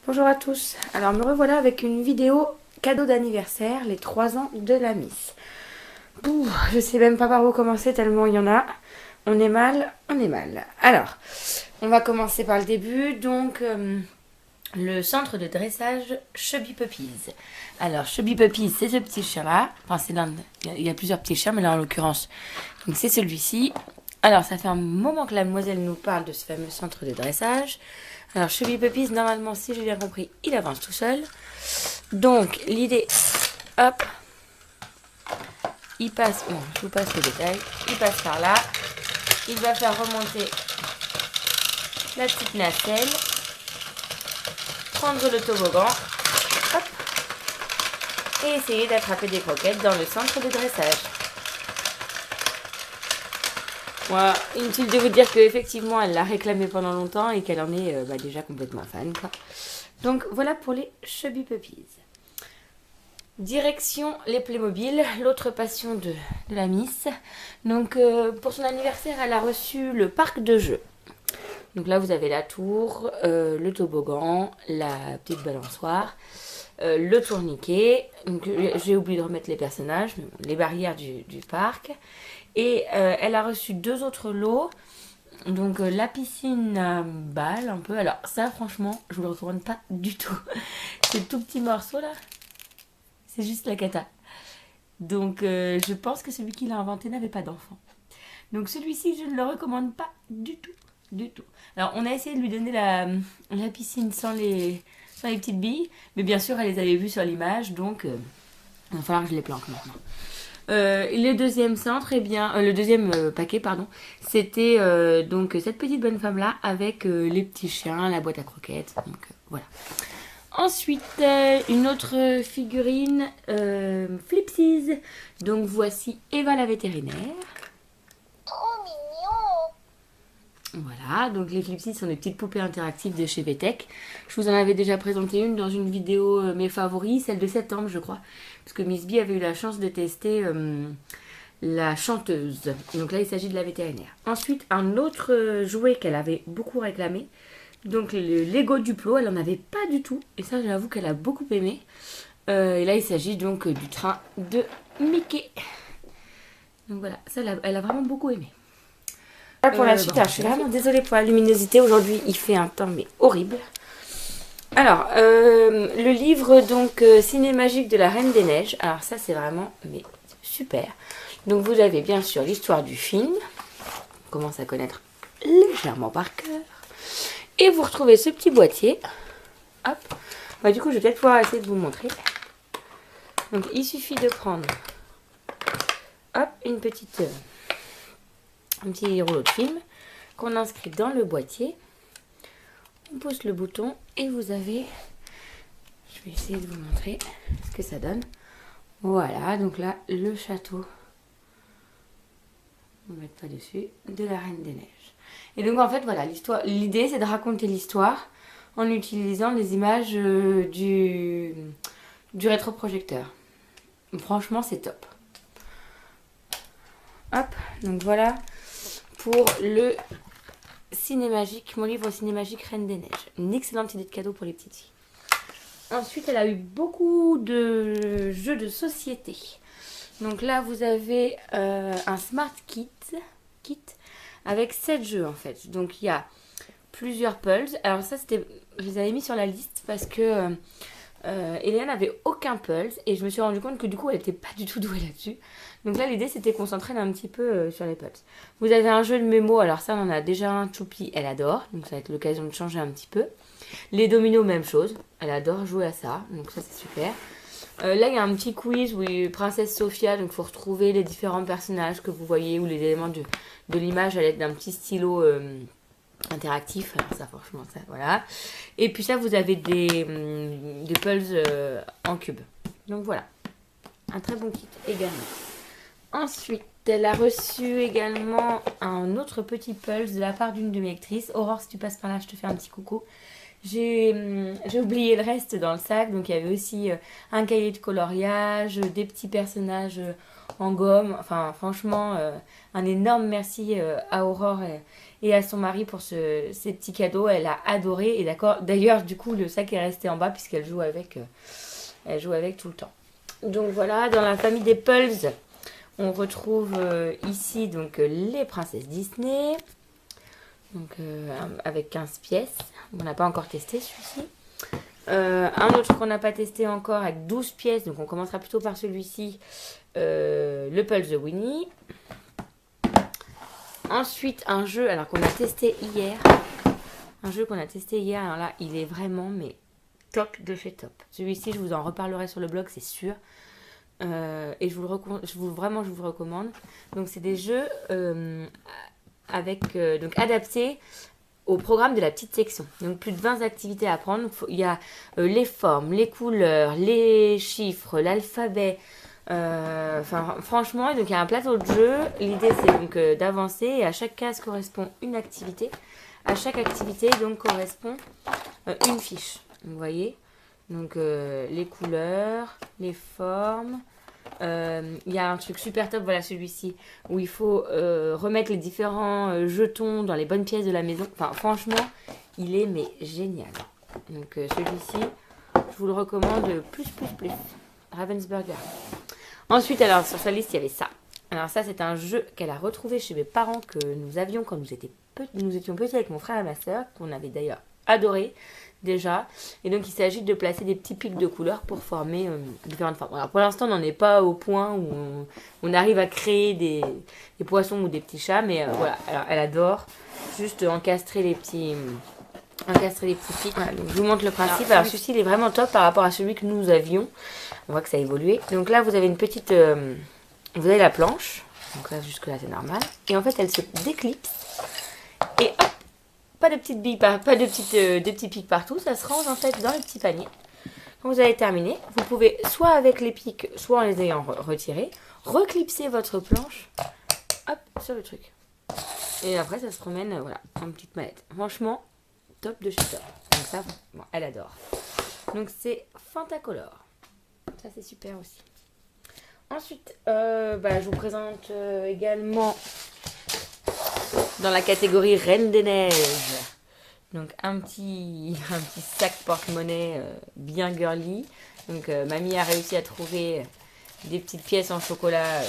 Bonjour à tous, alors me revoilà avec une vidéo cadeau d'anniversaire, les 3 ans de la Miss. Pouh, je sais même pas par où commencer tellement il y en a. On est mal, on est mal. Alors, on va commencer par le début, donc le centre de dressage Chubby Puppies. Alors Chubby Puppies, c'est ce petit chien là, enfin c'est l'un, il y a plusieurs petits chiens mais là en l'occurrence, donc c'est celui-ci. Alors ça fait un moment que la demoiselle nous parle de ce fameux centre de dressage. Alors Chubby Puppies, normalement si j'ai bien compris, il avance tout seul. Donc l'idée, hop, il passe, bon je vous passe le détail, il passe par là, il va faire remonter la petite nacelle, prendre le toboggan, hop, et essayer d'attraper des croquettes dans le centre de dressage. Voilà, inutile de vous dire qu'effectivement elle l'a réclamé pendant longtemps et qu'elle en est déjà complètement fan, quoi. Donc voilà pour les Chubby Puppies. Direction les Playmobil, l'autre passion de la Miss. Donc pour son anniversaire, elle a reçu le parc de jeux. Donc là vous avez la tour, le toboggan, la petite balançoire, le tourniquet. Donc j'ai oublié de remettre les personnages, les barrières du parc. Et elle a reçu 2 autres lots. Donc la piscine à balles un peu. Alors ça franchement je vous le recommande pas du tout. Ce tout petit morceau là, c'est juste la cata. Donc je pense que celui qui l'a inventé n'avait pas d'enfant. Donc celui-ci je ne le recommande pas du tout. Du tout. Alors on a essayé de lui donner la piscine sans les petites billes. Mais bien sûr elle les avait vues sur l'image. Donc il va falloir que je les planque maintenant. Le deuxième centre, eh bien, le deuxième paquet, pardon, c'était donc cette petite bonne femme là avec les petits chiens, la boîte à croquettes. Donc voilà. Ensuite, une autre figurine, Flipsies. Donc voici Eva la vétérinaire. Trop mignon. Voilà, donc les Flipsies sont des petites poupées interactives de chez VTech. Je vous en avais déjà présenté une dans une vidéo mes favoris, celle de septembre je crois. Parce que Miss B avait eu la chance de tester la chanteuse. Donc là il s'agit de la vétérinaire. Ensuite un autre jouet qu'elle avait beaucoup réclamé. Donc le Lego Duplo, elle en avait pas du tout. Et ça j'avoue qu'elle a beaucoup aimé. Et là il s'agit donc du train de Mickey. Donc voilà, ça elle a vraiment beaucoup aimé. Là pour la suite, je suis vraiment désolée pour la luminosité. Aujourd'hui, il fait un temps mais horrible. Alors, le livre donc Ciné magique de la Reine des Neiges. Alors ça, c'est vraiment mais super. Donc vous avez bien sûr l'histoire du film. On commence à connaître légèrement par cœur. Et vous retrouvez ce petit boîtier. Hop. Bah, du coup, je vais peut-être pouvoir essayer de vous montrer. Donc il suffit de prendre hop, un petit rouleau de film qu'on inscrit dans le boîtier. On pousse le bouton et vous avez, je vais essayer de vous montrer ce que ça donne. Voilà, donc là le château, on ne met pas dessus, de la Reine des Neiges. Et donc en fait voilà, l'idée c'est de raconter l'histoire en utilisant les images du rétroprojecteur. Franchement c'est top. Hop, donc voilà pour le Cinémagique, mon livre Cinémagique Reine des Neiges. Une excellente idée de cadeau pour les petites filles. Ensuite, elle a eu beaucoup de jeux de société. Donc là, vous avez un Smart Kit avec 7 jeux en fait. Donc il y a plusieurs puzzles. Alors ça, je les avais mis sur la liste parce que Hélène n'avait aucun pulse et je me suis rendu compte que du coup elle n'était pas du tout douée là-dessus. Donc là l'idée c'était qu'on s'entraîne un petit peu sur les pulses. Vous avez un jeu de mémo, alors ça on en a déjà un, Choupi, elle adore, donc ça va être l'occasion de changer un petit peu. Les dominos même chose, elle adore jouer à ça, donc ça c'est super. Là il y a un petit quiz, oui, Princesse Sophia, donc il faut retrouver les différents personnages que vous voyez ou les éléments de l'image à l'aide d'un petit stylo interactif, alors ça franchement ça voilà. Et puis ça vous avez des puzzles en cube. Donc voilà, un très bon kit également. Ensuite elle a reçu également un autre petit pulse de la part d'une de mes lectrices. Aurore, si tu passes par là je te fais un petit coucou. J'ai oublié le reste dans le sac, donc il y avait aussi un cahier de coloriage, des petits personnages en gomme. Enfin franchement un énorme merci à Aurore et à son mari pour ces petits cadeaux. Elle a adoré. Et d'accord. D'ailleurs, du coup, le sac est resté en bas puisqu'elle joue avec. Elle joue avec tout le temps. Donc voilà, dans la famille des Pulse, on retrouve ici donc les princesses Disney. Donc avec 15 pièces. On n'a pas encore testé celui-ci. Un autre qu'on n'a pas testé encore avec 12 pièces. Donc on commencera plutôt par celui-ci. Le Pulse de Winnie. Ensuite, un jeu alors qu'on a testé hier. Un jeu qu'on a testé hier. Alors là, il est vraiment mais top de chez top. Celui-ci, je vous en reparlerai sur le blog, c'est sûr. Et je vous le recommande. Donc, c'est des jeux donc adaptés au programme de la petite section. Donc, plus de 20 activités à apprendre. Il y a les formes, les couleurs, les chiffres, l'alphabet. Franchement, donc il y a un plateau de jeu. L'idée, c'est donc d'avancer et à chaque case correspond une activité. À chaque activité, donc, correspond une fiche. Vous voyez, donc les couleurs, les formes. Il y a un truc super top, voilà celui-ci, où il faut remettre les différents jetons dans les bonnes pièces de la maison. Enfin, franchement, il est mais génial. Donc celui-ci, je vous le recommande plus. Ravensburger. Ensuite, alors sur sa liste, il y avait ça. Alors ça, c'est un jeu qu'elle a retrouvé chez mes parents que nous avions quand nous étions petits avec mon frère et ma soeur, qu'on avait d'ailleurs adoré déjà. Et donc, il s'agit de placer des petits pics de couleurs pour former différentes formes. Alors, pour l'instant, on n'en est pas au point où on arrive à créer des poissons ou des petits chats. Mais voilà, alors, elle adore juste encastrer les petits pics. Voilà, donc je vous montre le principe. Alors, celui-ci, il est vraiment top par rapport à celui que nous avions. On voit que ça a évolué. Donc là, vous avez une petite... vous avez la planche. Donc là, jusque-là, c'est normal. Et en fait, elle se déclipse. Et hop, pas de petites billes, pas de petits pics partout. Ça se range en fait dans les petits paniers. Quand vous avez terminé, vous pouvez soit avec les pics, soit en les ayant retirés, reclipser votre planche, hop, sur le truc. Et après, ça se promène, voilà, en petite mallette. Franchement, top de chez top. Donc ça, bon, elle adore. Donc c'est Fantacolor. Ça, c'est super aussi. Ensuite, je vous présente également dans la catégorie Reine des Neiges. Donc un petit sac porte-monnaie bien girly. Donc mamie a réussi à trouver des petites pièces en chocolat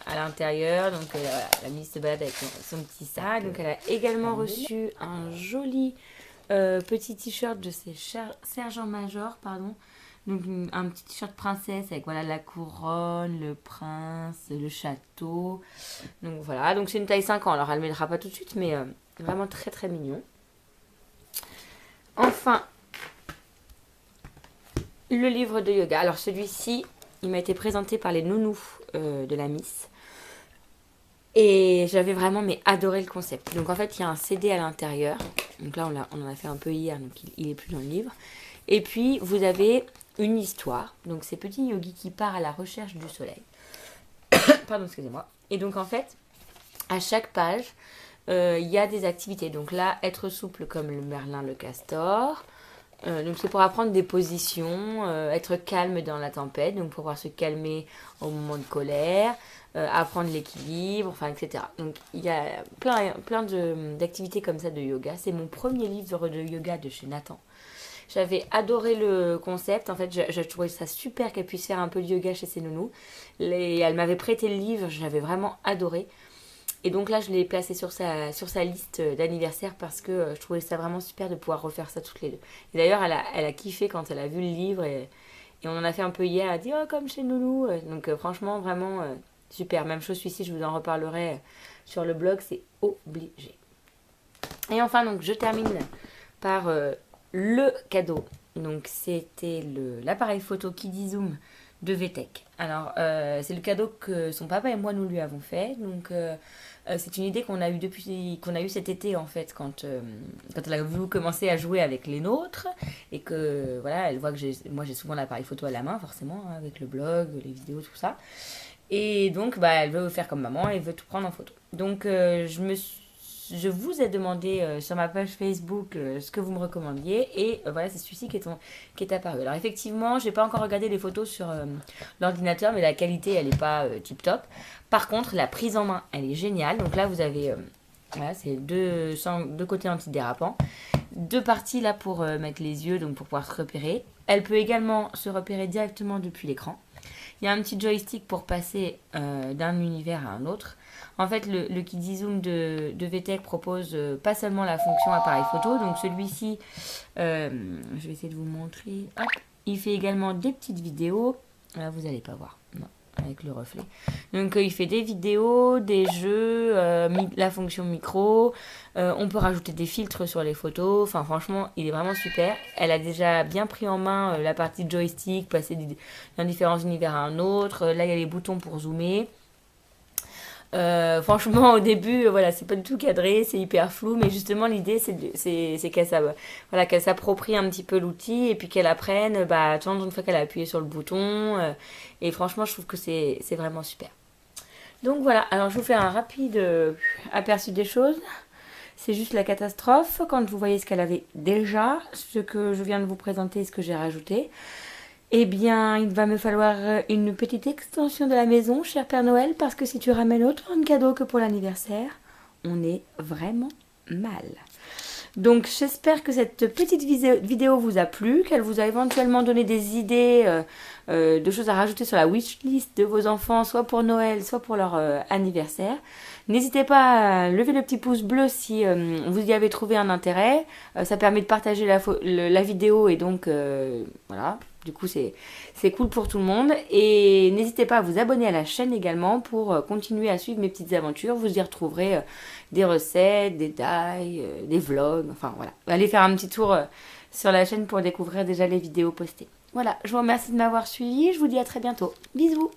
à l'intérieur. Donc voilà, la Mamie se balade avec son petit sac. Donc elle a également reçu un joli petit t-shirt de ses sergents-majors, pardon. Donc un petit t-shirt princesse avec voilà la couronne, le prince, le château. Donc voilà, donc c'est une taille 5 ans. Alors elle ne mettra pas tout de suite, mais vraiment très très mignon. Enfin, le livre de yoga. Alors celui-ci, il m'a été présenté par les nounous de la Miss. Et j'avais vraiment adoré le concept. Donc en fait, il y a un CD à l'intérieur. Donc là, on en a fait un peu hier, donc il est plus dans le livre. Et puis, vous avez une histoire. Donc c'est petit yogi qui part à la recherche du soleil. Pardon, excusez-moi. Et donc en fait, à chaque page, il y a des activités. Donc là, être souple comme le merlin, le castor. Donc c'est pour apprendre des positions, être calme dans la tempête, donc pour pouvoir se calmer au moment de colère, apprendre l'équilibre, enfin etc. Donc il y a plein d'activités comme ça de yoga. C'est mon premier livre de yoga de chez Nathan. J'avais adoré le concept. En fait, je trouvais ça super qu'elle puisse faire un peu de yoga chez ses nounous. Elle m'avait prêté le livre, j'avais vraiment adoré. Et donc là, je l'ai placé sur sa liste d'anniversaire parce que je trouvais ça vraiment super de pouvoir refaire ça toutes les deux. Et d'ailleurs, elle a kiffé quand elle a vu le livre et on en a fait un peu hier. Elle a dit « Oh, comme chez Nounou !» Donc franchement, vraiment super. Même chose celui-ci, je vous en reparlerai sur le blog, c'est obligé. Et enfin, donc je termine par le cadeau. Donc c'était l'appareil photo Kidizoom de VTech. Alors c'est le cadeau que son papa et moi nous lui avons fait. Donc c'est une idée qu'on a eue cet été en fait quand elle a voulu commencer à jouer avec les nôtres et que voilà, elle voit que moi j'ai souvent l'appareil photo à la main forcément hein, avec le blog, les vidéos, tout ça. Et donc elle veut faire comme maman, elle veut tout prendre en photo. Donc je vous ai demandé sur ma page Facebook ce que vous me recommandiez et voilà, c'est celui-ci qui est apparu. Alors effectivement, je n'ai pas encore regardé les photos sur l'ordinateur, mais la qualité, elle n'est pas tip top. Par contre, la prise en main, elle est géniale. Donc là, vous avez Voilà, c'est deux côtés antidérapants. Deux parties là pour mettre les yeux, donc pour pouvoir se repérer. Elle peut également se repérer directement depuis l'écran. Il y a un petit joystick pour passer d'un univers à un autre. En fait, le Kidy Zoom de VTech propose pas seulement la fonction appareil photo, donc celui-ci, je vais essayer de vous montrer. Hop, il fait également des petites vidéos. Là, vous n'allez pas voir, non, avec le reflet. Donc, il fait des vidéos, des jeux, la fonction micro. On peut rajouter des filtres sur les photos. Enfin, franchement, il est vraiment super. Elle a déjà bien pris en main la partie joystick, passer d'un différents univers à un autre. Là, il y a les boutons pour zoomer. Franchement, au début, voilà, c'est pas du tout cadré, c'est hyper flou, mais justement, l'idée, c'est qu'elle s'approprie un petit peu l'outil et puis qu'elle apprenne, bah, une fois qu'elle a appuyé sur le bouton. Et franchement, je trouve que c'est vraiment super. Donc voilà, alors je vous fais un rapide aperçu des choses. C'est juste la catastrophe quand vous voyez ce qu'elle avait déjà, ce que je viens de vous présenter et ce que j'ai rajouté. Eh bien, il va me falloir une petite extension de la maison, cher Père Noël, parce que si tu ramènes autant de cadeaux que pour l'anniversaire, on est vraiment mal. Donc, j'espère que cette petite vidéo vous a plu, qu'elle vous a éventuellement donné des idées de choses à rajouter sur la wishlist de vos enfants, soit pour Noël, soit pour leur anniversaire. N'hésitez pas à lever le petit pouce bleu si vous y avez trouvé un intérêt. Ça permet de partager la vidéo et donc, voilà. Du coup, c'est cool pour tout le monde. Et n'hésitez pas à vous abonner à la chaîne également pour continuer à suivre mes petites aventures. Vous y retrouverez des recettes, des dailles, des vlogs. Enfin, voilà. Allez faire un petit tour sur la chaîne pour découvrir déjà les vidéos postées. Voilà, je vous remercie de m'avoir suivi. Je vous dis à très bientôt. Bisous!